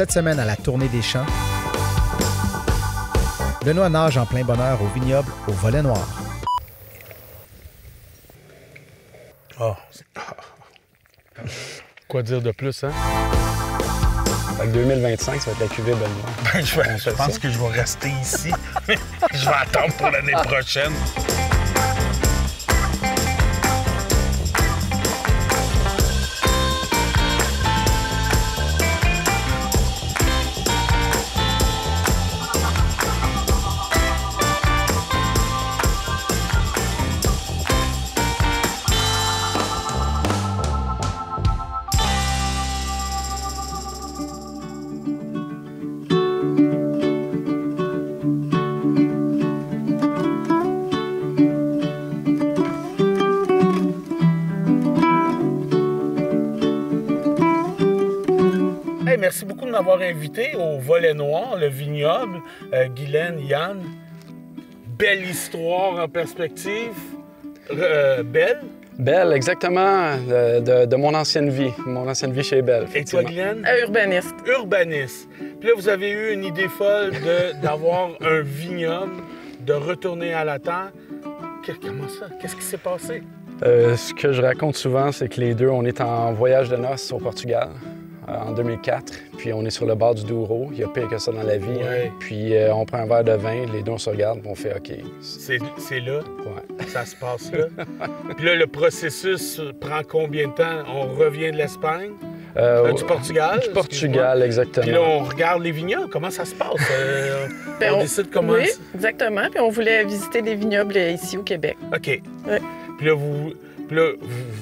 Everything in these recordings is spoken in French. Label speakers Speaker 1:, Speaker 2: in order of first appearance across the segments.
Speaker 1: Cette semaine, à la Tournée des Champs, Benoît nage en plein bonheur au vignoble au Volet Noir.
Speaker 2: Oh. Quoi dire de plus, hein?
Speaker 3: Fait que 2025, ça va être la cuvée Benoît.
Speaker 2: Je pense que je vais rester ici. Je vais attendre pour l'année prochaine. Merci beaucoup de m'avoir invité au Volet Noir, le vignoble. Guylaine, Yann, belle histoire en perspective. Belle.
Speaker 3: Belle, exactement, de mon ancienne vie chez Belle.
Speaker 2: Et toi, Guylaine?
Speaker 4: Urbaniste.
Speaker 2: Urbaniste. Puis là, vous avez eu une idée folle d'avoir un vignoble, de retourner à la terre. Comment ça? Qu'est-ce qui s'est passé?
Speaker 3: Ce que je raconte souvent, c'est que les deux, on est en voyage de noces au Portugal. En 2004, puis on est sur le bord du Douro. Il y a pire que ça dans la vie.
Speaker 2: Ouais.
Speaker 3: Hein. Puis on prend un verre de vin, les deux on se regarde, puis on fait OK.
Speaker 2: C'est là?
Speaker 3: Ouais.
Speaker 2: Ça se passe là? Puis là, le processus prend combien de temps? On revient de l'Espagne? Du Portugal?
Speaker 3: Du Portugal, exactement.
Speaker 2: Puis là, on regarde les vignobles. Comment ça se passe? On décide comment...
Speaker 4: Oui, exactement. Puis on voulait visiter des vignobles ici au Québec.
Speaker 2: OK.
Speaker 4: Ouais.
Speaker 2: Puis là, vous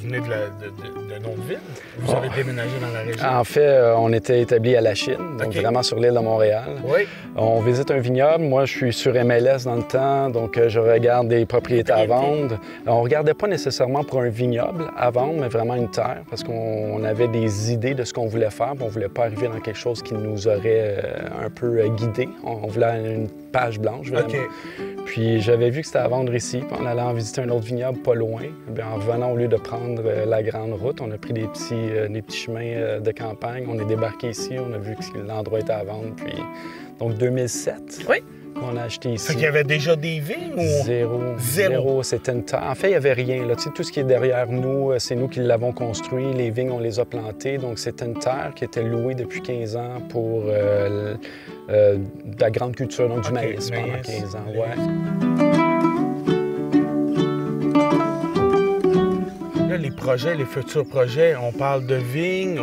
Speaker 2: venez d'un autre ville? Vous avez déménagé dans la région?
Speaker 3: En fait, on était établi à La Chine, donc vraiment sur l'île de Montréal.
Speaker 2: Oui.
Speaker 3: On visite un vignoble. Moi, je suis sur MLS dans le temps, donc je regarde des propriétés à vendre. On ne regardait pas nécessairement pour un vignoble à vendre, mais vraiment une terre, parce qu'on avait des idées de ce qu'on voulait faire. On ne voulait pas arriver dans quelque chose qui nous aurait un peu guidés. On voulait une page blanche, vraiment.
Speaker 2: OK.
Speaker 3: Puis j'avais vu que c'était à vendre ici, puis en allant visiter un autre vignoble pas loin. Bien, en revenant, au lieu de prendre la grande route, on a pris des petits chemins de campagne. On est débarqué ici, on a vu que l'endroit était à vendre. Puis, donc 2007,
Speaker 4: oui,
Speaker 3: qu'on a acheté ici.
Speaker 2: Fait qu'il y avait déjà des vignes ou...
Speaker 3: Zéro. C'était une terre. En fait, il n'y avait rien. Là. Tu sais, tout ce qui est derrière nous, c'est nous qui l'avons construit. Les vignes, on les a plantées. Donc, c'était une terre qui était louée depuis 15 ans pour de la grande culture, donc du maïs pendant 15 ans. Ouais.
Speaker 2: Là, les projets, les futurs projets, on parle de vignes,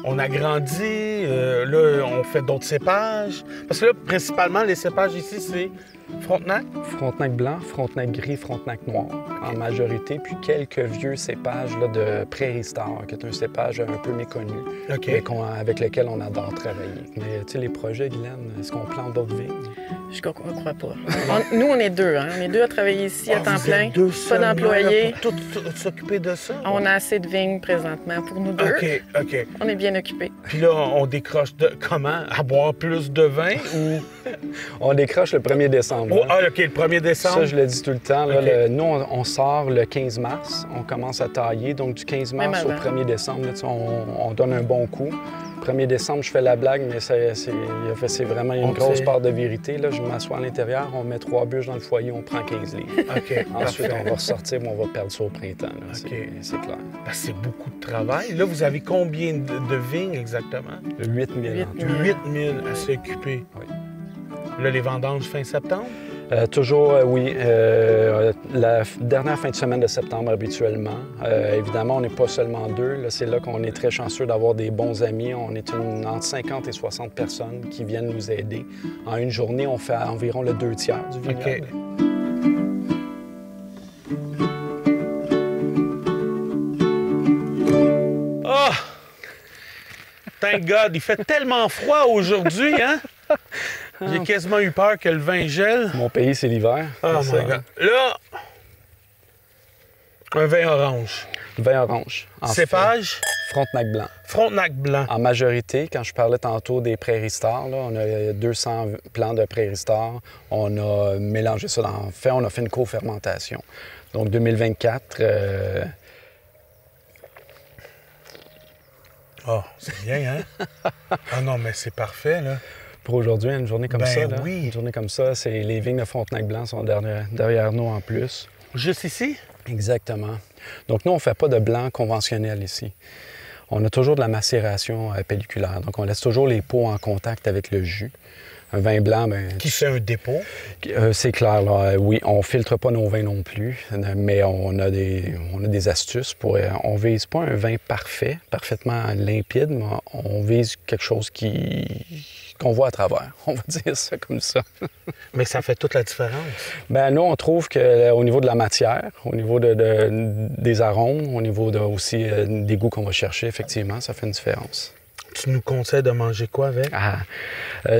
Speaker 2: on agrandit, là, on fait d'autres cépages. Parce que là, principalement, les cépages ici, c'est Frontenac?
Speaker 3: Frontenac blanc, Frontenac gris, Frontenac noir, en majorité, puis quelques vieux cépages là, de Prairie Star, qui est un cépage un peu méconnu, mais avec lequel on adore travailler. Mais tu sais, les projets, Guylaine, est-ce qu'on plante d'autres vignes?
Speaker 4: Je ne crois pas. Nous, on est deux. Hein? On est deux à travailler ici à temps plein.
Speaker 2: Deux
Speaker 4: pas d'employés.
Speaker 2: Pour tout s'occuper de ça?
Speaker 4: On a assez de vignes présentement pour nous deux.
Speaker 2: OK.
Speaker 4: On est bien occupés.
Speaker 2: Puis là, on décroche comment? À boire plus de vin ou...
Speaker 3: On décroche le 1er décembre.
Speaker 2: Oh, OK, le 1er décembre.
Speaker 3: Ça, je le dis tout le temps. Là, nous, on sort le 15 mars. On commence à tailler. Donc, du 15 mars au 1er décembre, là, on donne un bon coup. 1er décembre, je fais la blague, mais c'est vraiment une grosse part de vérité. Là, je m'assois à l'intérieur, on met 3 bûches dans le foyer, on prend 15 livres.
Speaker 2: OK.
Speaker 3: Ensuite, on va ressortir, mais on va perdre ça au printemps. Là. C'est clair.
Speaker 2: Parce que c'est beaucoup de travail. Là, vous avez combien de vignes exactement?
Speaker 3: 8 000.
Speaker 2: 8 000 à s'occuper.
Speaker 3: Oui.
Speaker 2: Là, les vendanges fin septembre?
Speaker 3: Toujours, oui. La dernière fin de semaine de septembre, habituellement. Évidemment, on n'est pas seulement deux. C'est là qu'on est très chanceux d'avoir des bons amis. On est entre 50 et 60 personnes qui viennent nous aider. En une journée, on fait environ le 2/3 du vignoble.
Speaker 2: OK. Oh! Thank God! Il fait tellement froid aujourd'hui, hein? J'ai quasiment eu peur que le vin gèle.
Speaker 3: Mon pays, c'est l'hiver.
Speaker 2: Oh my God. Là, un vin orange.
Speaker 3: Vin orange.
Speaker 2: Cépage?
Speaker 3: Frontenac blanc.
Speaker 2: Frontenac blanc.
Speaker 3: En majorité, quand je parlais tantôt des Prairie Star, là, on a 200 plants de Prairie Star. On a mélangé ça. En fait, on a fait une co-fermentation. Donc, 2024...
Speaker 2: Oh, c'est bien, hein? Ah non, mais c'est parfait, là.
Speaker 3: Pour aujourd'hui, une journée comme
Speaker 2: Ben
Speaker 3: ça, là,
Speaker 2: oui.
Speaker 3: une journée comme ça, c'est les vignes de Frontenac-Blanc sont derrière nous en plus.
Speaker 2: Juste ici?
Speaker 3: Exactement. Donc, nous, on ne fait pas de blanc conventionnel ici. On a toujours de la macération pelliculaire. Donc, on laisse toujours les pots en contact avec le jus. Un vin blanc, bien...
Speaker 2: Qui fait un dépôt?
Speaker 3: C'est clair, là. Oui, on ne filtre pas nos vins non plus, mais on a des astuces pour... On vise pas un vin parfait, parfaitement limpide, mais on vise quelque chose qu'on voit à travers. On va dire ça comme ça.
Speaker 2: Mais ça fait toute la différence.
Speaker 3: Bien, nous, on trouve qu'au niveau de la matière, au niveau des arômes, au niveau aussi des goûts qu'on va chercher, effectivement, ça fait une différence.
Speaker 2: Tu nous conseilles de manger quoi avec?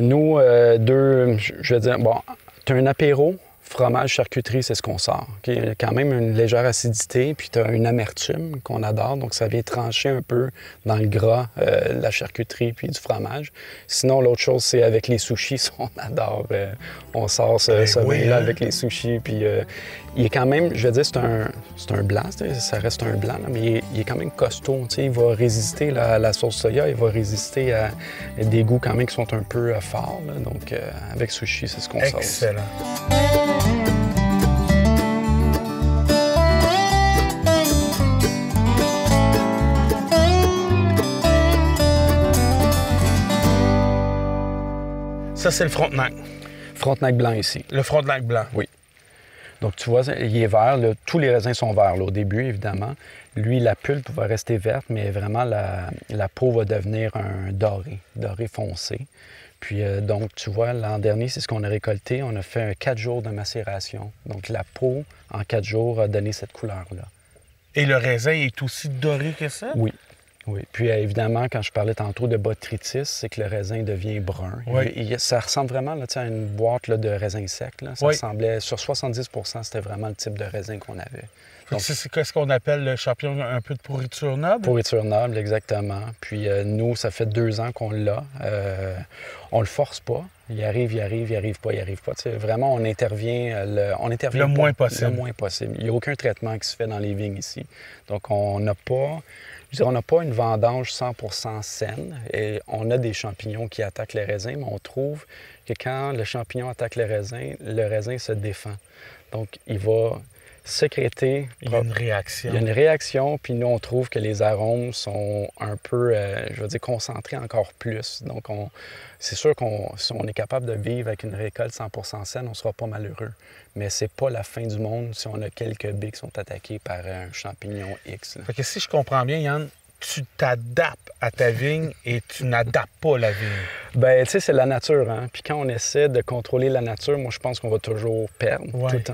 Speaker 3: Nous, je veux dire, bon, tu as un apéro, fromage, charcuterie, c'est ce qu'on sort. Il y a quand même une légère acidité, puis tu as une amertume qu'on adore, donc ça vient trancher un peu dans le gras, la charcuterie puis du fromage. Sinon, l'autre chose, c'est avec les sushis, on adore. On sort ce vin-là avec les sushis, puis il est quand même, je veux dire, c'est un blanc, ça reste un blanc, là, mais il est quand même costaud. Il va résister à la sauce soya, il va résister à des goûts quand même qui sont un peu forts. Là, donc, avec sushi, c'est ce qu'on sort.
Speaker 2: Excellent. Ça, c'est le Frontenac.
Speaker 3: Frontenac blanc ici.
Speaker 2: Le Frontenac blanc.
Speaker 3: Oui. Donc, tu vois, il est vert. Là. Tous les raisins sont verts là, au début, évidemment. Lui, la pulpe va rester verte, mais vraiment, la peau va devenir un doré foncé. Puis, donc, tu vois, l'an dernier, c'est ce qu'on a récolté. On a fait un 4 jours de macération. Donc, la peau, en 4 jours, a donné cette couleur-là.
Speaker 2: Et le raisin est aussi doré que ça?
Speaker 3: Oui. Oui. Puis, évidemment, quand je parlais tantôt de botrytis, c'est que le raisin devient brun.
Speaker 2: Oui.
Speaker 3: Ça ressemble vraiment là, à une boîte là, de raisin sec. Là. Ça ressemblait, sur 70 c'était vraiment le type de raisin qu'on avait.
Speaker 2: Donc, c'est ce qu'on appelle le champignon, un peu de pourriture noble?
Speaker 3: Pourriture noble, exactement. Puis nous, ça fait 2 ans qu'on l'a. On le force pas. Il arrive pas. T'sais, vraiment, on intervient
Speaker 2: le moins possible.
Speaker 3: Le moins possible. Il n'y a aucun traitement qui se fait dans les vignes ici. Donc, on n'a pas une vendange 100% saine. Et on a des champignons qui attaquent les raisins, mais on trouve que quand le champignon attaque le raisin se défend. Donc, il va sécréter.
Speaker 2: Il y a une réaction.
Speaker 3: Il y a une réaction, puis nous, on trouve que les arômes sont un peu, concentrés encore plus. Donc, c'est sûr si on est capable de vivre avec une récolte 100% saine, on ne sera pas malheureux. Mais c'est pas la fin du monde si on a quelques baies qui sont attaquées par un champignon X. Là.
Speaker 2: Fait que si je comprends bien, Yann, tu t'adaptes à ta vigne et tu n'adaptes pas la vigne.
Speaker 3: Bien, tu sais, c'est la nature, hein. Puis quand on essaie de contrôler la nature, moi, je pense qu'on va toujours perdre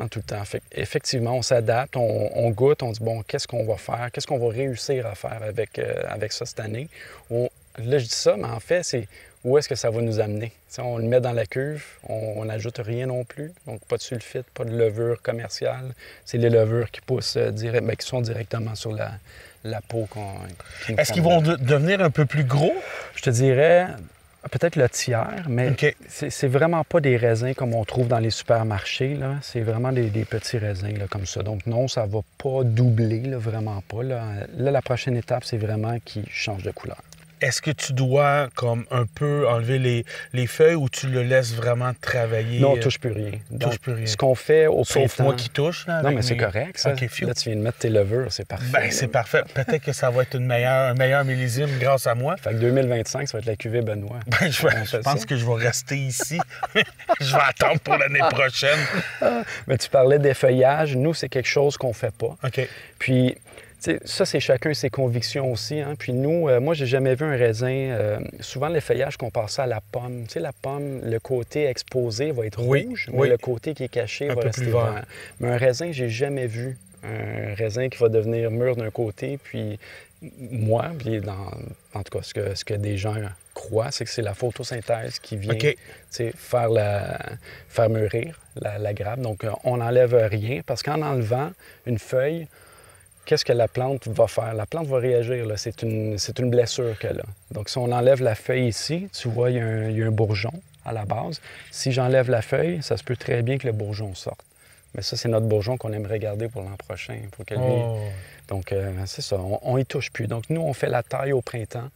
Speaker 3: tout le temps. Fait effectivement, on s'adapte, on goûte, on dit, bon, qu'est-ce qu'on va faire? Qu'est-ce qu'on va réussir à faire avec ça cette année? Là, je dis ça, mais en fait, c'est où est-ce que ça va nous amener? T'sais, on le met dans la cuve, on n'ajoute rien non plus. Donc, pas de sulfite, pas de levure commerciale. C'est les levures qui poussent qui sont directement sur la peau.
Speaker 2: Est-ce qu'ils vont devenir un peu plus gros?
Speaker 3: Je te dirais peut-être le tiers, mais c'est vraiment pas des raisins comme on trouve dans les supermarchés. Là. C'est vraiment des petits raisins là, comme ça. Donc non, ça va pas doubler, là, vraiment pas. Là, la prochaine étape, c'est vraiment qu'ils changent de couleur.
Speaker 2: Est-ce que tu dois comme un peu enlever les feuilles ou tu le laisses vraiment travailler?
Speaker 3: Non, on touche plus rien. Donc,
Speaker 2: touche plus rien.
Speaker 3: Ce qu'on fait au printemps...
Speaker 2: Sauf moi qui touche. Là,
Speaker 3: non, mais c'est correct, ça.
Speaker 2: Okay,
Speaker 3: là, tu viens de mettre tes levures, c'est parfait.
Speaker 2: Bien, c'est parfait. Peut-être que ça va être un meilleur millésime grâce à moi.
Speaker 3: Fait que 2025, ça va être la cuvée Benoît.
Speaker 2: Ben, je pense que je vais rester ici. Je vais attendre pour l'année prochaine.
Speaker 3: Mais tu parlais d'effeuillage. Nous, c'est quelque chose qu'on fait pas.
Speaker 2: OK.
Speaker 3: Puis... T'sais, ça, c'est chacun ses convictions aussi. Hein? Puis nous, moi, j'ai jamais vu un raisin... souvent, l'effeuillage qu'on passe à la pomme. Tu sais, la pomme, le côté exposé va être rouge, mais le côté qui est caché va rester vert. Mais un raisin, j'ai jamais vu un raisin qui va devenir mûr d'un côté. Puis moi, puis en tout cas, ce que des gens croient, c'est que c'est la photosynthèse qui vient faire mûrir la grappe. Donc, on n'enlève rien parce qu'en enlevant une feuille, qu'est-ce que la plante va faire? La plante va réagir. Là. C'est une blessure qu'elle a. Donc, si on enlève la feuille ici, tu vois, il y a un bourgeon à la base. Si j'enlève la feuille, ça se peut très bien que le bourgeon sorte. Mais ça, c'est notre bourgeon qu'on aimerait garder pour l'an prochain. Pour que lui... Donc, c'est ça. On y touche plus. Donc, nous, on fait la taille au printemps.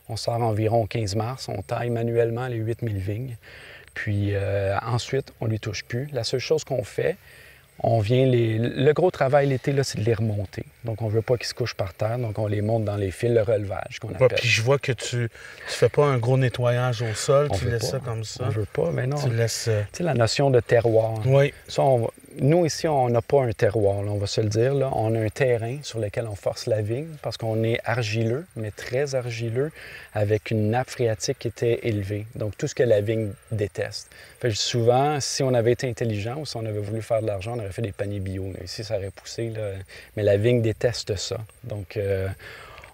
Speaker 3: On sort environ 15 mars, on taille manuellement les 8000 vignes. Puis ensuite, on ne lui touche plus. La seule chose qu'on fait, le gros travail l'été, là, c'est de les remonter. Donc, on ne veut pas qu'ils se couchent par terre. Donc, on les monte dans les fils, le relevage qu'on appelle.
Speaker 2: Puis je vois que tu fais pas un gros nettoyage au sol.
Speaker 3: On
Speaker 2: tu
Speaker 3: veut
Speaker 2: laisses
Speaker 3: pas.
Speaker 2: ça comme ça.
Speaker 3: On veut pas, mais non.
Speaker 2: Tu laisses...
Speaker 3: Tu sais, la notion de terroir.
Speaker 2: Oui.
Speaker 3: Ça, nous, ici, on n'a pas un terroir, là, on va se le dire. Là. On a un terrain sur lequel on force la vigne parce qu'on est argileux, mais très argileux, avec une nappe phréatique qui était élevée. Donc, tout ce que la vigne déteste. Fait que souvent, si on avait été intelligent ou si on avait voulu faire de l'argent, on aurait fait des paniers bio. Là. Ici, ça aurait poussé, là. Mais la vigne déteste ça. Donc,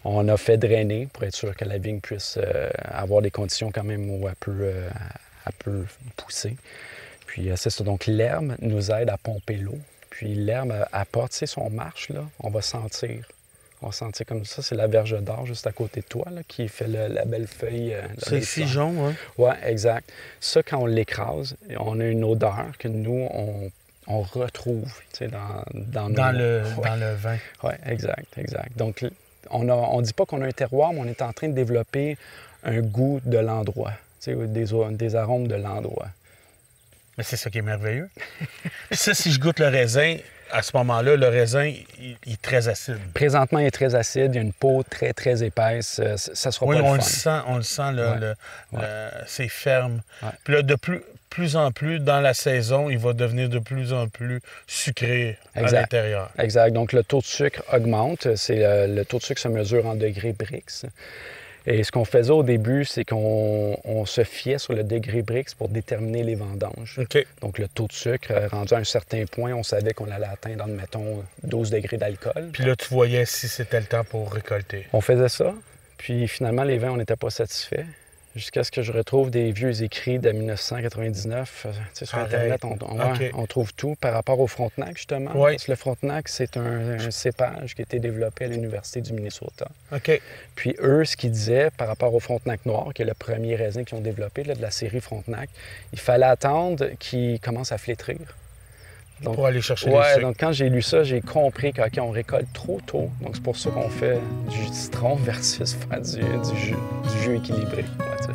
Speaker 3: on a fait drainer pour être sûr que la vigne puisse avoir des conditions quand même où elle peut pousser. Puis c'est ça. Donc, l'herbe nous aide à pomper l'eau. Puis l'herbe apporte, tu sais, si on marche, là, on va sentir. On va sentir comme ça. C'est la verge d'or juste à côté de toi, là, qui fait la belle feuille.
Speaker 2: C'est ici jaune, oui.
Speaker 3: Oui, exact. Ça, quand on l'écrase, on a une odeur que nous, on retrouve, tu sais, dans
Speaker 2: le vin.
Speaker 3: Oui, exact. Donc, on ne dit pas qu'on a un terroir, mais on est en train de développer un goût de l'endroit, tu sais, des arômes de l'endroit.
Speaker 2: Mais c'est ça qui est merveilleux. Puis ça, si je goûte le raisin, à ce moment-là, le raisin, il est très acide.
Speaker 3: Présentement, il est très acide. Il y a une peau très, très épaisse. Ça sera pas le fun.
Speaker 2: On le sent, c'est ferme.
Speaker 3: Ouais.
Speaker 2: Puis là, de plus en plus, dans la saison, il va devenir de plus en plus sucré à l'intérieur.
Speaker 3: Exact. Donc, le taux de sucre augmente. Le taux de sucre se mesure en degrés Brix. Et ce qu'on faisait au début, c'est qu'on se fiait sur le degré Brix pour déterminer les vendanges.
Speaker 2: OK.
Speaker 3: Donc, le taux de sucre, rendu à un certain point, on savait qu'on allait atteindre, mettons, 12 degrés d'alcool.
Speaker 2: Puis là, tu voyais si c'était le temps pour récolter.
Speaker 3: On faisait ça. Puis finalement, les vins, on n'était pas satisfaits. Jusqu'à ce que je retrouve des vieux écrits de 1999. Tu sais, sur Internet, on trouve tout par rapport au Frontenac, justement.
Speaker 2: Oui.
Speaker 3: Parce que le Frontenac, c'est un cépage qui a été développé à l'Université du Minnesota.
Speaker 2: OK.
Speaker 3: Puis eux, ce qu'ils disaient par rapport au Frontenac noir, qui est le premier raisin qu'ils ont développé, là, de la série Frontenac, il fallait attendre qu'il commence à flétrir. Donc,
Speaker 2: pour aller chercher les sucres.
Speaker 3: Donc quand j'ai lu ça, j'ai compris qu'on récolte trop tôt. Donc c'est pour ça qu'on fait du jus de citron versus faire du jus équilibré. Ouais, tu sais.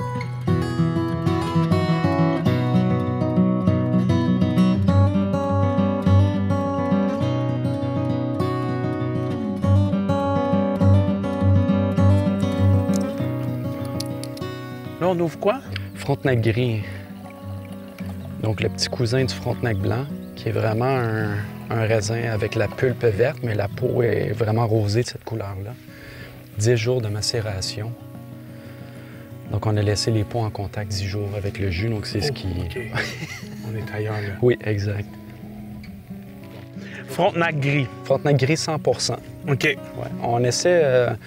Speaker 2: Là, on ouvre quoi?
Speaker 3: Frontenac gris. Donc le petit cousin du Frontenac blanc, qui est vraiment un raisin avec la pulpe verte, mais la peau est vraiment rosée de cette couleur-là. 10 jours de macération. Donc, on a laissé les peaux en contact 10 jours avec le jus, donc c'est ce qui...
Speaker 2: OK. On est ailleurs, là.
Speaker 3: Oui, exact.
Speaker 2: Frontenac gris.
Speaker 3: Frontenac gris 100 %.
Speaker 2: OK.
Speaker 3: Ouais. On essaie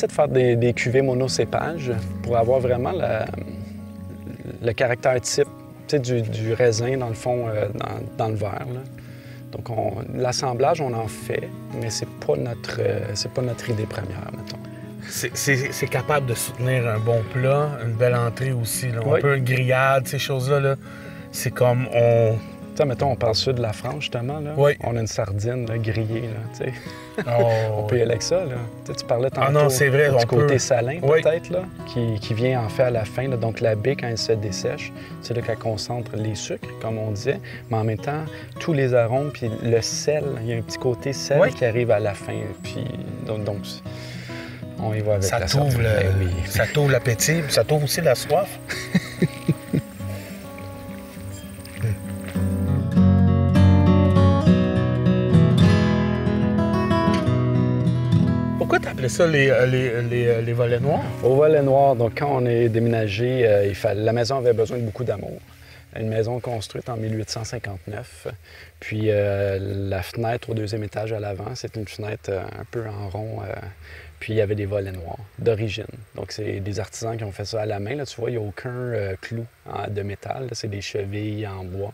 Speaker 3: de faire des cuvées monocépages pour avoir vraiment le caractère type du raisin, dans le fond, dans le verre. Là. Donc, l'assemblage, on en fait, mais c'est pas notre idée première, mettons.
Speaker 2: C'est capable de soutenir un bon plat, une belle entrée aussi. Là.
Speaker 3: Oui.
Speaker 2: Un peu une grillade, ces choses-là. Là. C'est comme
Speaker 3: Tu sais, mettons, on parle sud de la France, justement. Là.
Speaker 2: Oui.
Speaker 3: On a une sardine là, grillée, là, tu sais.
Speaker 2: Oh,
Speaker 3: On peut y aller avec ça, là. Tu parlais tantôt
Speaker 2: non, c'est vrai,
Speaker 3: du côté
Speaker 2: peut.
Speaker 3: salin,
Speaker 2: Oui.
Speaker 3: peut-être, là, qui vient en fait à la fin. Là. Donc, la baie, quand elle se dessèche, c'est là qu'elle concentre les sucres, comme on disait. Mais en même temps, tous les arômes, puis le sel, il y a un petit côté sel
Speaker 2: Oui.
Speaker 3: qui arrive à la fin. Puis, donc on y va avec
Speaker 2: ça
Speaker 3: la
Speaker 2: t'ouvre
Speaker 3: sardine. Ben oui.
Speaker 2: ça t'ouvre l'appétit, puis ça t'ouvre aussi la soif. Pourquoi t'appelais ça les volets noirs?
Speaker 3: Au volet noir, donc quand on est déménagé, la maison avait besoin de beaucoup d'amour. Une maison construite en 1859. Puis la fenêtre au deuxième étage à l'avant, c'est une fenêtre un peu en rond. Puis il y avait des volets noirs d'origine. Donc c'est des artisans qui ont fait ça à la main. Là, tu vois, il n'y a aucun clou de métal. Là, c'est des chevilles en bois.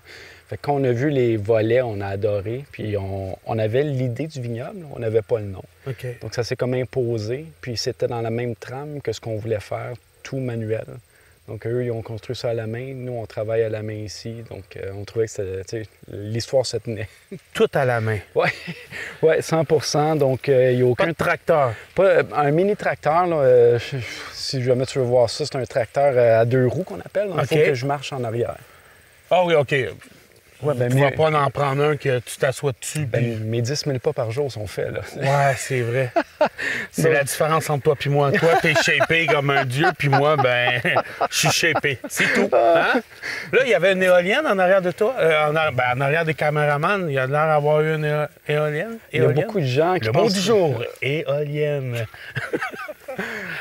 Speaker 3: Fait que quand on a vu les volets, on a adoré. Puis on avait l'idée du vignoble, on n'avait pas le nom.
Speaker 2: OK.
Speaker 3: Donc ça s'est comme imposé. Puis c'était dans la même trame que ce qu'on voulait faire, tout manuel. Donc, eux, ils ont construit ça à la main. Nous, on travaille à la main ici. Donc, on trouvait que l'histoire se tenait.
Speaker 2: Tout à la main.
Speaker 3: Oui, ouais, 100 Donc, il n'y a aucun...
Speaker 2: Pas de tracteur.
Speaker 3: Pas un mini-tracteur. Là, si jamais tu veux voir ça, c'est un tracteur à 2 roues qu'on appelle. Il faut que je marche en arrière.
Speaker 2: Ah oui, OK.
Speaker 3: Ouais, ben,
Speaker 2: tu vas pas en prendre un que tu t'assois dessus.
Speaker 3: Ben, mes 10 000 pas par jour sont faits. Là.
Speaker 2: Ouais, c'est vrai. C'est la différence entre toi et moi. Toi, t'es shapé comme un dieu, puis moi, ben, je suis shapé. C'est tout. Hein? Là, il y avait une éolienne en arrière de toi. En arrière des caméramans, il y a l'air d'avoir eu une éolienne.
Speaker 3: Il y a beaucoup de gens qui
Speaker 2: Le mot du jour, éolienne.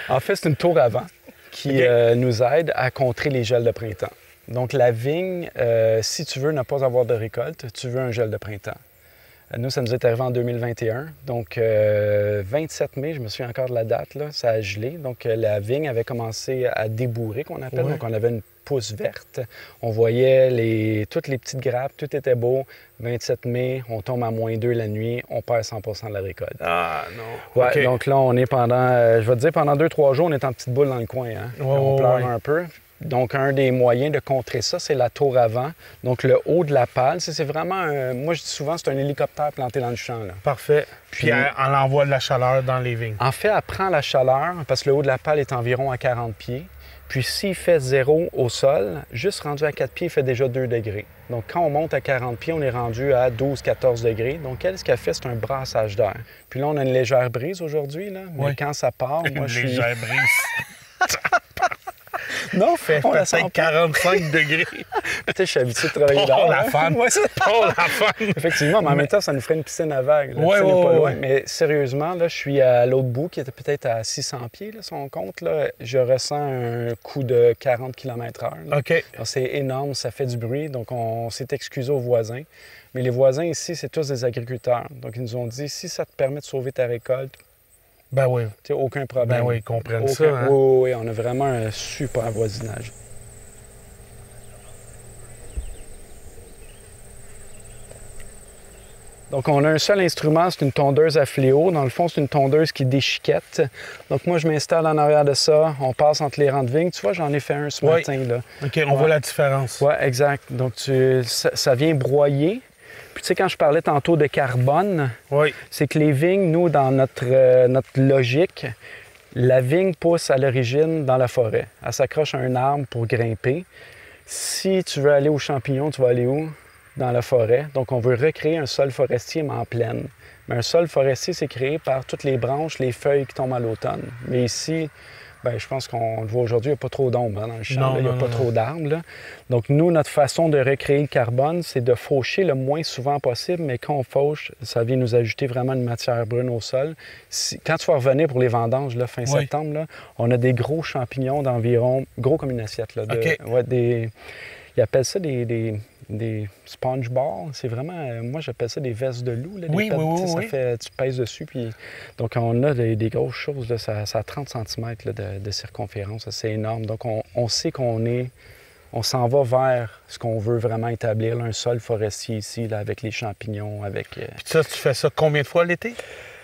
Speaker 3: En fait, c'est une tour à vent qui nous aide à contrer les gels de printemps. Donc, la vigne, si tu veux ne pas avoir de récolte, tu veux un gel de printemps. Nous, ça nous est arrivé en 2021. Donc, 27 mai, je me souviens encore de la date, là, ça a gelé. Donc, la vigne avait commencé à débourrer, qu'on appelle.
Speaker 2: Ouais.
Speaker 3: Donc, on avait une pousse verte. On voyait toutes les petites grappes, tout était beau. 27 mai, on tombe à -2 la nuit, on perd 100 de la récolte.
Speaker 2: Ah, non.
Speaker 3: Ouais,
Speaker 2: OK.
Speaker 3: donc là, on est pendant, je vais te dire, pendant 2-3 jours, on est en petite boule dans le coin. Hein? On pleure un peu. Donc, un des moyens de contrer ça, c'est la tour à vent. Donc, le haut de la pale, c'est vraiment, moi je dis souvent, c'est un hélicoptère planté dans le champ. Là.
Speaker 2: Parfait. Puis elle envoie de la chaleur dans les vignes.
Speaker 3: En fait, elle prend la chaleur parce que le haut de la pale est environ à 40 pieds. Puis s'il fait 0 au sol, juste rendu à 4 pieds, il fait déjà 2 degrés. Donc, quand on monte à 40 pieds, on est rendu à 12-14 degrés. Donc, elle, ce qu'elle fait, c'est un brassage d'air. Puis là, on a une légère brise aujourd'hui, là. Mais quand ça part, moi, je suis...
Speaker 2: Légère brise.
Speaker 3: Non,
Speaker 2: On a 45 degrés.
Speaker 3: Peut-être que je suis habitué de travailler
Speaker 2: Pour
Speaker 3: dehors.
Speaker 2: la femme.
Speaker 3: Ouais,
Speaker 2: Pour la femme.
Speaker 3: Effectivement, mais en même temps, ça nous ferait une piscine à vagues.
Speaker 2: Ouais,
Speaker 3: pas loin.
Speaker 2: ouais.
Speaker 3: Mais sérieusement, là, je suis à l'autre bout, qui était peut-être à 600 pieds, là, si on compte. Là. Je ressens un coup de 40 km/h.
Speaker 2: OK.
Speaker 3: Alors, c'est énorme, ça fait du bruit. Donc, on s'est excusé aux voisins. Mais les voisins ici, c'est tous des agriculteurs. Donc, ils nous ont dit, si ça te permet de sauver ta récolte,
Speaker 2: Ben oui.
Speaker 3: aucun problème.
Speaker 2: Ben oui, ils comprennent
Speaker 3: aucun...
Speaker 2: ça. Hein?
Speaker 3: Oui, on a vraiment un super voisinage. Donc, on a un seul instrument, c'est une tondeuse à fléau. Dans le fond, c'est une tondeuse qui déchiquette. Donc, moi, je m'installe en arrière de ça. On passe entre les rangs de vignes. Tu vois, j'en ai fait un ce matin. Là.
Speaker 2: OK, on voit la différence.
Speaker 3: Oui, exact. Donc, ça vient broyer. Puis, tu sais, quand je parlais tantôt de carbone, c'est que les vignes, nous, dans notre logique, la vigne pousse à l'origine dans la forêt. Elle s'accroche à un arbre pour grimper. Si tu veux aller aux champignons, tu vas aller où? Dans la forêt. Donc, on veut recréer un sol forestier, mais en plaine. Mais un sol forestier, c'est créé par toutes les branches, les feuilles qui tombent à l'automne. Mais ici, bien, je pense qu'on le voit aujourd'hui, il n'y a pas trop d'ombre dans le champ. Il n'y a pas trop d'arbres. Là. Donc, nous, notre façon de recréer le carbone, c'est de faucher le moins souvent possible, mais quand on fauche, ça vient nous ajouter vraiment une matière brune au sol. Quand tu vas revenir pour les vendanges, là, fin septembre, là, on a des gros champignons d'environ, gros comme une assiette. Là, ils appellent ça des sponge balls. C'est vraiment, moi j'appelle ça des vestes de loup. Là, ça fait, tu pèses dessus. Puis... Donc on a des grosses choses, là, ça a 30 cm là, de circonférence. C'est énorme. Donc on sait on s'en va vers ce qu'on veut vraiment établir, là, un sol forestier ici, là, avec les champignons, avec...
Speaker 2: Puis ça, tu fais ça combien de fois l'été?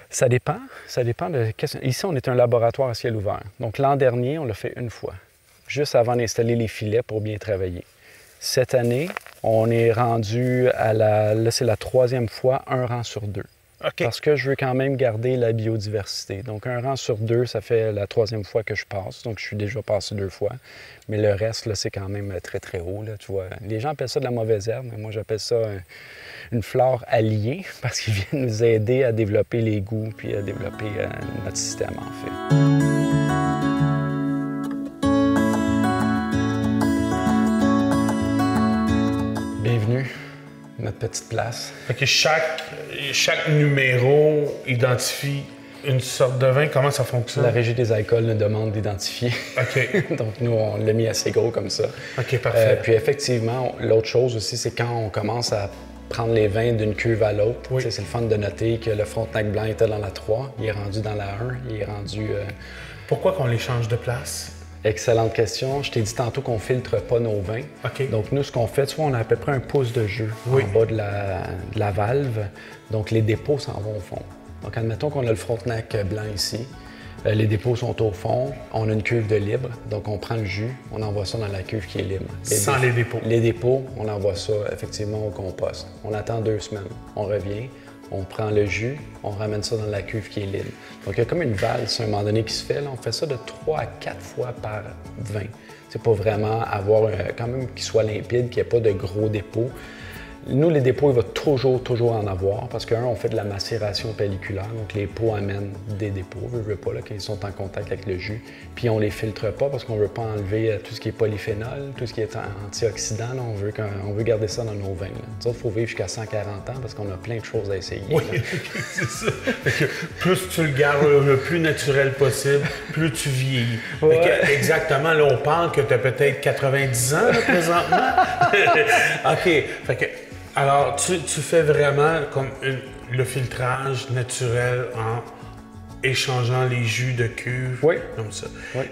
Speaker 3: Ça dépend. Ça dépend de... Ici, on est un laboratoire à ciel ouvert. Donc l'an dernier, on l'a fait une fois, juste avant d'installer les filets pour bien travailler. Cette année, on est rendu à là, c'est la 3e fois, un rang sur 2.
Speaker 2: Okay.
Speaker 3: Parce que je veux quand même garder la biodiversité. Donc, un rang sur 2, ça fait la 3e fois que je passe. Donc, je suis déjà passé 2 fois. Mais le reste, là, c'est quand même très, très haut. Là, tu vois. Les gens appellent ça de la mauvaise herbe, mais moi, j'appelle ça une flore alliée parce qu'ils viennent nous aider à développer les goûts puis à développer notre système, en fait. Bienvenue, notre petite place.
Speaker 2: Fait que chaque numéro identifie une sorte de vin. Comment ça fonctionne?
Speaker 3: La Régie des alcools nous demande d'identifier.
Speaker 2: OK.
Speaker 3: Donc, nous, on l'a mis assez gros comme ça.
Speaker 2: OK, parfait.
Speaker 3: Puis effectivement, l'autre chose aussi, c'est quand on commence à prendre les vins d'une cuve à l'autre. Oui. C'est le fun de noter que le Frontenac blanc était dans la 3, il est rendu dans la 1, il est rendu...
Speaker 2: Pourquoi qu'on les change de place?
Speaker 3: Excellente question. Je t'ai dit tantôt qu'on filtre pas nos vins.
Speaker 2: OK.
Speaker 3: Donc, nous, ce qu'on fait, tu vois, on a à peu près un pouce de jus en bas de la valve. Donc, les dépôts s'en vont au fond. Donc, admettons qu'on a le Frontenac blanc ici. Les dépôts sont au fond. On a une cuve de libre, donc on prend le jus, on envoie ça dans la cuve qui est libre.
Speaker 2: Sans les dépôts?
Speaker 3: Les dépôts, on envoie ça effectivement au compost. On attend 2 semaines. On revient, on prend le jus, on ramène ça dans la cuve qui est libre. Donc il y a comme une valse à un moment donné qui se fait. Là. On fait ça de 3 à 4 fois par vin. C'est pas vraiment avoir quand même qu'il soit limpide, qu'il n'y ait pas de gros dépôts. Nous, les dépôts, il va toujours en avoir parce on fait de la macération pelliculaire. Donc, les pots amènent des dépôts, veut pas, là, quand ils sont en contact avec le jus. Puis, on les filtre pas parce qu'on veut pas enlever tout ce qui est polyphénol, tout ce qui est antioxydant. Là, on veut garder ça dans nos vins. Il faut vivre jusqu'à 140 ans parce qu'on a plein de choses à essayer.
Speaker 2: Oui, c'est ça. Fait que plus tu le gardes le plus naturel possible, plus tu vieillis.
Speaker 3: Ouais.
Speaker 2: Exactement, là, on parle que tu as peut-être 90 ans là, présentement. OK. Fait que, alors, tu fais vraiment comme le filtrage naturel en échangeant les jus de cuve,
Speaker 3: oui.
Speaker 2: Comme ça.
Speaker 3: Oui.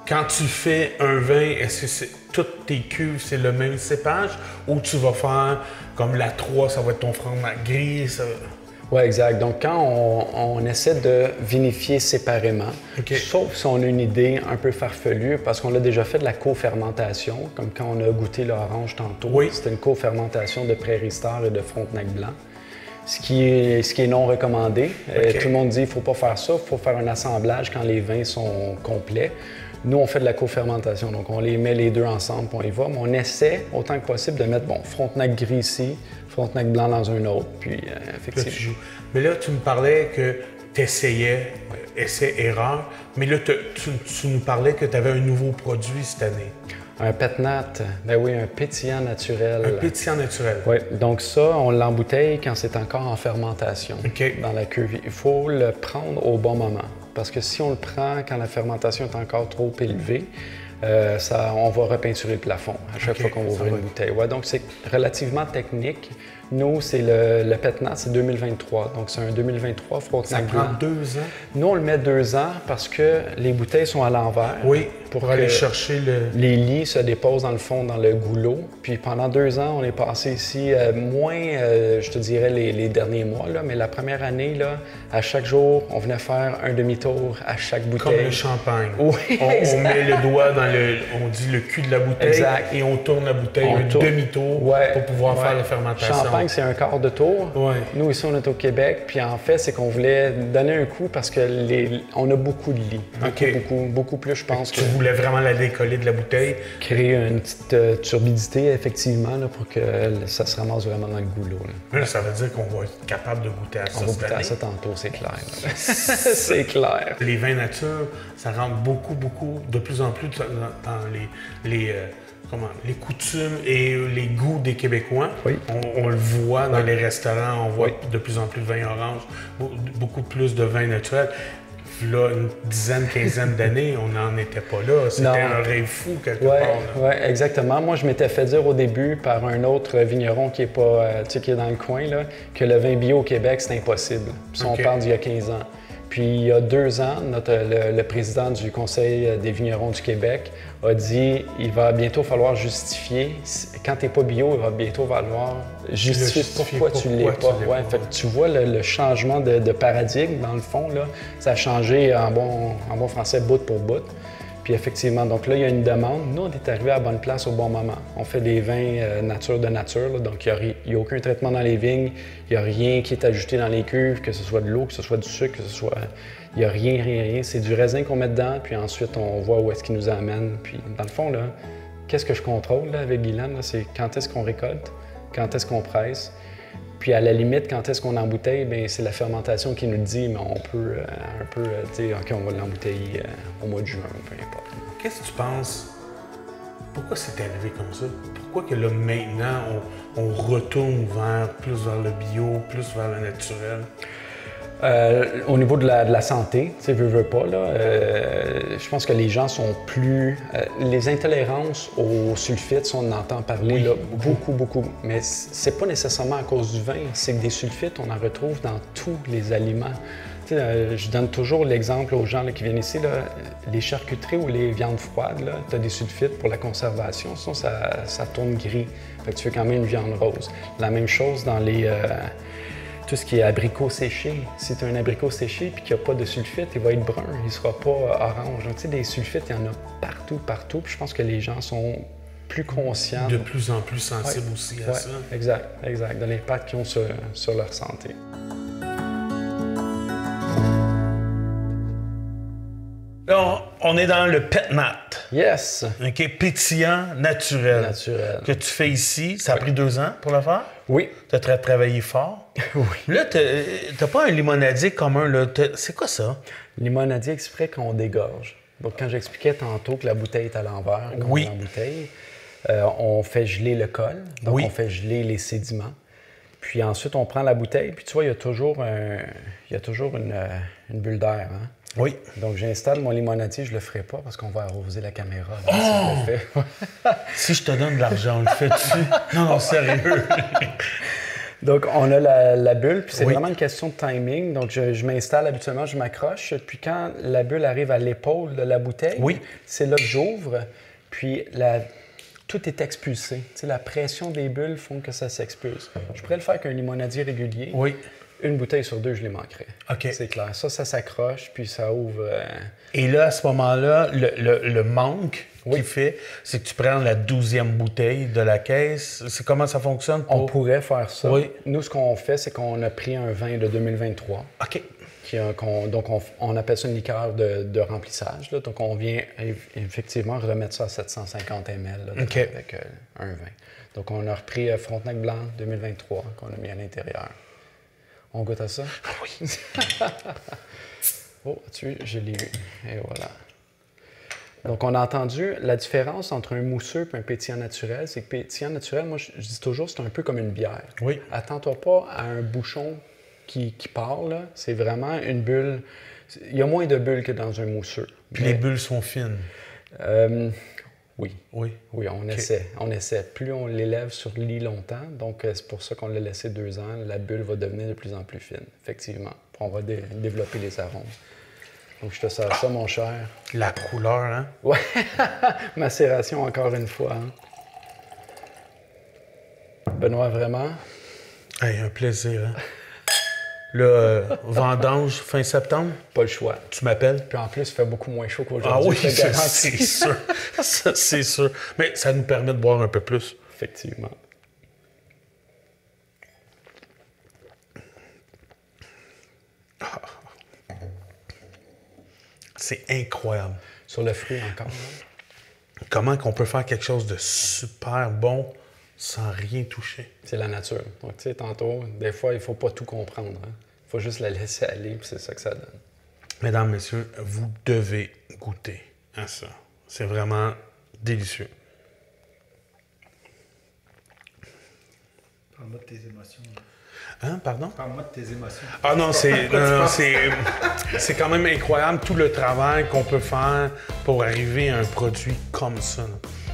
Speaker 2: Quand tu fais un vin, est-ce que toutes tes cuves, c'est le même cépage ou tu vas faire comme la 3, ça va être ton Frontenac gris?
Speaker 3: Oui, exact. Donc, quand on essaie de vinifier séparément, sauf si on a une idée un peu farfelue, parce qu'on a déjà fait de la co-fermentation, comme quand on a goûté l'orange tantôt. Oui. C'était une co-fermentation de Prairie Star et de Frontenac blanc, ce qui est non recommandé. Tout le monde dit qu'il ne faut pas faire ça, il faut faire un assemblage quand les vins sont complets. Nous, on fait de la co-fermentation, donc on les met les deux ensemble, puis on y va, mais on essaie autant que possible de mettre, Frontenac gris ici, Frontenac blanc dans un autre, puis effectivement.
Speaker 2: Là, tu joues. Mais là, tu me parlais que tu essayais, essai-erreur, mais là, tu nous parlais que tu avais un nouveau produit cette année.
Speaker 3: Un pétnat, ben oui, un pétillant naturel.
Speaker 2: Un pétillant naturel.
Speaker 3: Oui, donc ça, on l'embouteille quand c'est encore en fermentation dans la cuve. Il faut le prendre au bon moment, parce que si on le prend quand la fermentation est encore trop élevée, on va repeinturer le plafond à chaque fois qu'on va ouvrir une bouteille. Ouais, donc c'est relativement technique. Nous, c'est le pétnat, c'est 2023. Donc, c'est un 2023 Frontenac blanc.
Speaker 2: Ça prend 2 ans?
Speaker 3: Nous, on le met 2 ans parce que les bouteilles sont à l'envers.
Speaker 2: Oui, pour aller chercher
Speaker 3: les lits se déposent dans le fond, dans le goulot. Puis pendant 2 ans, on est passé ici, moins, je te dirais, les derniers mois, là, mais la première année, là, à chaque jour, on venait faire un demi-tour à chaque bouteille.
Speaker 2: Comme le champagne.
Speaker 3: Oui,
Speaker 2: on met le doigt dans on dit le cul de la bouteille et on tourne la bouteille demi-tour pour pouvoir faire la fermentation.
Speaker 3: Champagne, c'est un quart de tour.
Speaker 2: Ouais.
Speaker 3: Nous, ici, on est au Québec. Puis en fait, c'est qu'on voulait donner un coup parce que on a beaucoup de lits. Beaucoup plus, je pense.
Speaker 2: Tu voulais vraiment la décoller de la bouteille?
Speaker 3: Créer une petite turbidité, effectivement, là, pour que ça se ramasse vraiment dans le goulot.
Speaker 2: Là, ça veut dire qu'on va être capable de goûter à ça.
Speaker 3: On va goûter à ça tantôt, c'est clair. C'est clair.
Speaker 2: Les vins nature, ça rentre beaucoup, de plus en plus dans les coutumes et les goûts des Québécois.
Speaker 3: Oui.
Speaker 2: On le voit dans les restaurants, on voit de plus en plus de vin orange, beaucoup plus de vin naturel. Là, une dizaine, quinzaine d'années, on n'en était pas là. C'était un rêve fou quelque part.
Speaker 3: Oui, exactement. Moi, je m'étais fait dire au début par un autre vigneron qui est pas, qui est dans le coin, là, que le vin bio au Québec, c'est impossible. Puis on parle d'il y a 15 ans. Puis il y a 2 ans, le président du Conseil des vignerons du Québec a dit il va bientôt falloir justifier. Quand tu n'es pas bio, il va bientôt falloir justifier pourquoi tu ne l'es pas. Fait que tu vois le changement de paradigme, dans le fond, là, ça a changé en bon français bout pour bout. Puis effectivement, donc là, il y a une demande. Nous, on est arrivé à la bonne place au bon moment. On fait des vins nature de nature, là, donc il n'y a aucun traitement dans les vignes, il n'y a rien qui est ajouté dans les cuves, que ce soit de l'eau, que ce soit du sucre, que ce soit... Il n'y a rien. C'est du raisin qu'on met dedans, puis ensuite, on voit où est-ce qu'il nous amène. Puis dans le fond, là, qu'est-ce que je contrôle là, avec Guylaine? C'est quand est-ce qu'on récolte, quand est-ce qu'on presse. Puis à la limite, quand est-ce qu'on embouteille, bien c'est la fermentation qui nous le dit, mais on peut un peu dire, OK, on va l'embouteiller au mois de juin, peu importe.
Speaker 2: Qu'est-ce que tu penses? Pourquoi c'est arrivé comme ça? Pourquoi que là, maintenant, on retourne plus vers le bio, plus vers le naturel?
Speaker 3: Au niveau de la santé, tu sais, veux pas, là, je pense que les gens sont plus... les intolérances au sulfite, on en entend parler là, beaucoup. Mais c'est pas nécessairement à cause du vin, c'est que des sulfites, on en retrouve dans tous les aliments. Tu sais, je donne toujours l'exemple aux gens là, qui viennent ici, là, les charcuteries ou les viandes froides, tu as des sulfites pour la conservation, sinon ça tourne gris. Fait que tu fais quand même une viande rose. La même chose dans les... tout ce qui est abricot séché. Si tu as un abricot séché et qu'il n'y a pas de sulfite, il va être brun, il ne sera pas orange. Donc, tu sais, des sulfites, il y en a partout, partout. Puis je pense que les gens sont plus conscients.
Speaker 2: De plus en plus sensibles aussi à ça.
Speaker 3: Exact, exact, de l'impact qu'ils ont sur leur santé.
Speaker 2: Là, on est dans le pet nat.
Speaker 3: Yes!
Speaker 2: OK, pétillant naturel.
Speaker 3: Naturel.
Speaker 2: Que tu fais ici. Ça a pris 2 ans pour le faire?
Speaker 3: Oui.
Speaker 2: Tu as travaillé fort.
Speaker 3: Oui.
Speaker 2: Là, t'as pas un limonadier commun, là. C'est quoi ça?
Speaker 3: Limonadier exprès qu'on dégorge. Donc, quand j'expliquais tantôt que la bouteille est à l'envers, qu'on
Speaker 2: Oui.
Speaker 3: met en bouteille, on fait geler le col. Donc,
Speaker 2: Oui.
Speaker 3: on fait geler les sédiments. Puis ensuite, on prend la bouteille. Puis tu vois, il y a toujours une bulle d'air. Hein?
Speaker 2: Oui.
Speaker 3: Donc, j'installe mon limonadier. Je le ferai pas parce qu'on va arroser la caméra. Donc, si je le fais.
Speaker 2: Si je te donne de l'argent, on le fait-tu? Non, sérieux.
Speaker 3: Donc, on a la bulle, puis c'est
Speaker 2: Oui.
Speaker 3: vraiment une question de timing. Donc, je m'installe habituellement, je m'accroche, puis quand la bulle arrive à l'épaule de la bouteille,
Speaker 2: Oui.
Speaker 3: c'est là que j'ouvre, puis tout est expulsé. Tu sais, la pression des bulles font que ça s'expulse. Je pourrais le faire avec un limonadier régulier.
Speaker 2: Oui.
Speaker 3: Une bouteille sur 2, je les manquerais.
Speaker 2: OK.
Speaker 3: C'est clair. Ça s'accroche, puis ça ouvre.
Speaker 2: Et là, à ce moment-là, le manque qu'il fait, c'est que tu prends la 12e bouteille de la caisse. C'est comment ça fonctionne?
Speaker 3: On pourrait faire ça.
Speaker 2: Oui.
Speaker 3: Nous, ce qu'on fait, c'est qu'on a pris un vin de 2023.
Speaker 2: OK.
Speaker 3: Donc, on appelle ça une liqueur de remplissage. Là. Donc, on vient effectivement remettre ça à 750 ml là,
Speaker 2: OK.
Speaker 3: avec un vin. Donc, on a repris Frontenac Blanc 2023 qu'on a mis à l'intérieur. On goûte à ça?
Speaker 2: Oui.
Speaker 3: Oh, tu je l'ai eu. Et voilà. Donc, on a entendu la différence entre un mousseux et un pétillant naturel. C'est que pétillant naturel, moi, je dis toujours, c'est un peu comme une bière.
Speaker 2: Oui.
Speaker 3: Attends-toi pas à un bouchon qui part, là. C'est vraiment une bulle. Il y a moins de bulles que dans un mousseux.
Speaker 2: Puis les bulles sont fines.
Speaker 3: Oui.
Speaker 2: Oui.
Speaker 3: Oui, on essaie. On essaie. Plus on l'élève sur le lit longtemps, donc c'est pour ça qu'on l'a laissé 2 ans, la bulle va devenir de plus en plus fine, effectivement. Puis on va développer les arômes. Donc je te sers ça, mon cher.
Speaker 2: La couleur, hein?
Speaker 3: Ouais. Macération encore une fois. Hein? Benoît, vraiment?
Speaker 2: Hey, un plaisir, hein? Là, vendange, fin septembre,
Speaker 3: Pas le choix.
Speaker 2: tu m'appelles?
Speaker 3: Puis en plus, il fait beaucoup moins chaud
Speaker 2: Ah
Speaker 3: qu'aujourd'hui.
Speaker 2: oui,
Speaker 3: je te
Speaker 2: ça,
Speaker 3: garantis.
Speaker 2: c'est sûr. Ça, c'est sûr. Mais ça nous permet de boire un peu plus.
Speaker 3: Effectivement.
Speaker 2: C'est incroyable.
Speaker 3: Sur le fruit encore. Hein?
Speaker 2: Comment qu'on peut faire quelque chose de super bon sans rien toucher?
Speaker 3: C'est la nature. Donc, tu sais, tantôt, des fois, il faut pas tout comprendre. Il faut juste la laisser aller, puis c'est ça que ça donne.
Speaker 2: Mesdames, messieurs, vous devez goûter à ça. C'est vraiment délicieux.
Speaker 1: Parle-moi de tes émotions.
Speaker 2: Hein, pardon?
Speaker 1: Parle-moi de tes émotions.
Speaker 2: Ah non, c'est quand même incroyable tout le travail qu'on peut faire pour arriver à un produit comme ça.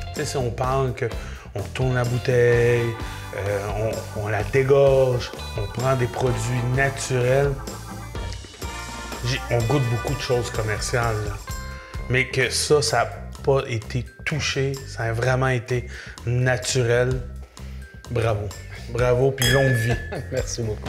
Speaker 2: Tu sais, si on parle qu'on tourne la bouteille, on la dégorge, on prend des produits naturels, on goûte beaucoup de choses commerciales, là. Mais que ça n'a pas été touché, ça a vraiment été naturel. Bravo. Bravo, puis longue vie.
Speaker 3: Merci beaucoup.